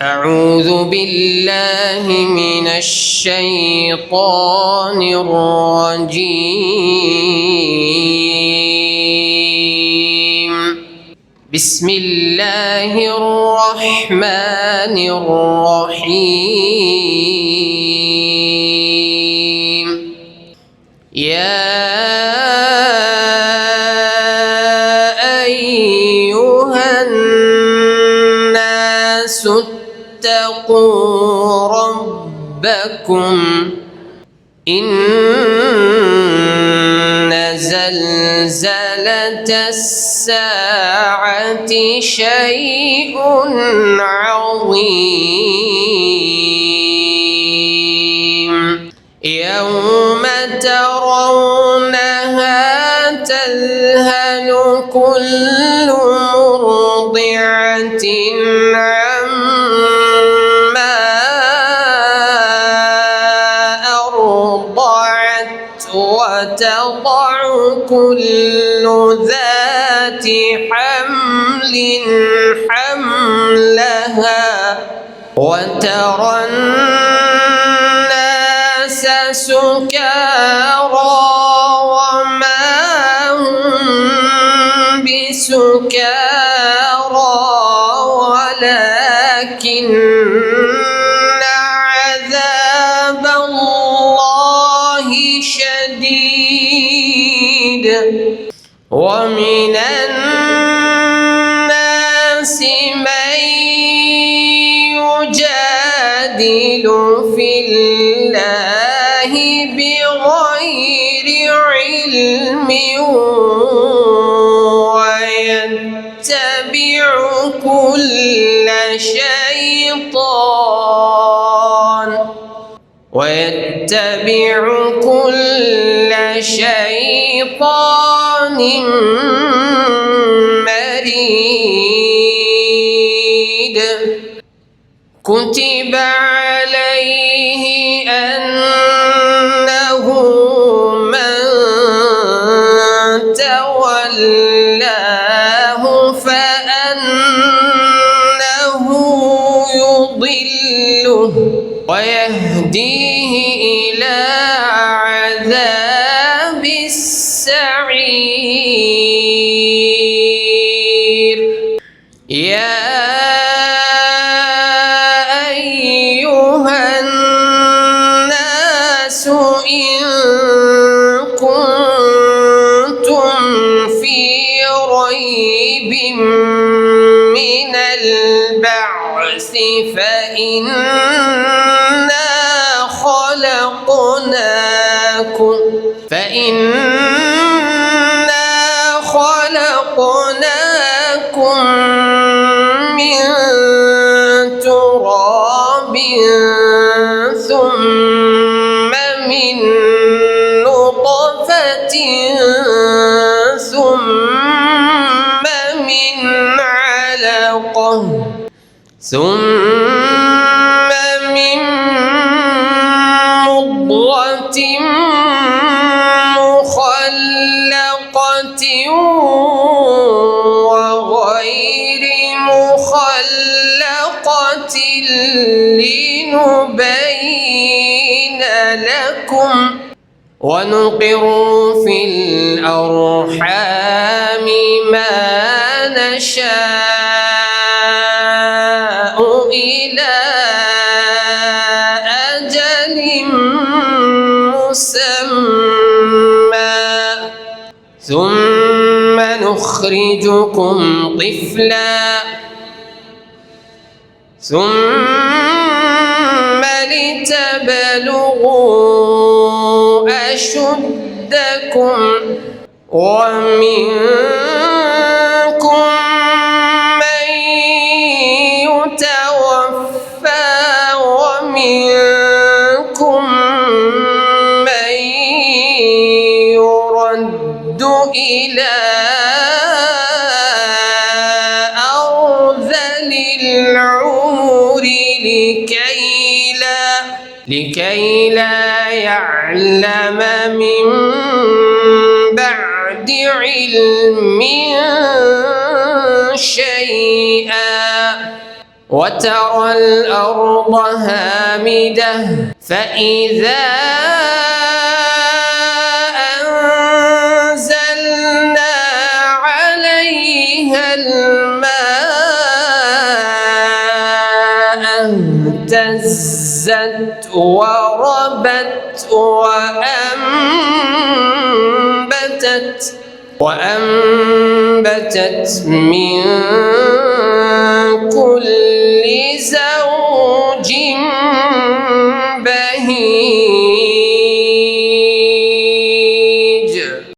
أعوذ بالله من الشيطان الرجيم. بسم الله الرحمن الرحيم. يا أيها الناس اتقوا ربكم إن زلزلة الساعة شيء عظيم. يوم ترونها تذهل كل مرضعة عما أرضعت وتضع كل ذات حمل حملها وترى الناس سكارى وما هم بسكارى ولكن عذاب الله شديد. ومن الناس من يجادل في الله بغير علم ويتبع كل شيطان مريد. كتب عليه أنه من تولاه فأنه يضله ويهديه إلى عذاب السعير. يا أيها الناس إن كنتم في ريب من البعث فإنا خلقناكم من تراب ثم من نطفة ثم من علقة ثم من مضغة مخلقة وغير مخلقة لنبين لكم ونقر في الأرحام ما نشاء إلى أجل مسمى ثم نخرجكم طفلا ثم لتبلغوا أشدكم ومنكم من يتوفى ومنكم من يرد إلى أرذل العمر لكي لا يعلم من بعد علم شيئا وترى الأرض هامدة فإذا أنزلنا عليها الماء اهتزت وربت وأنبتت من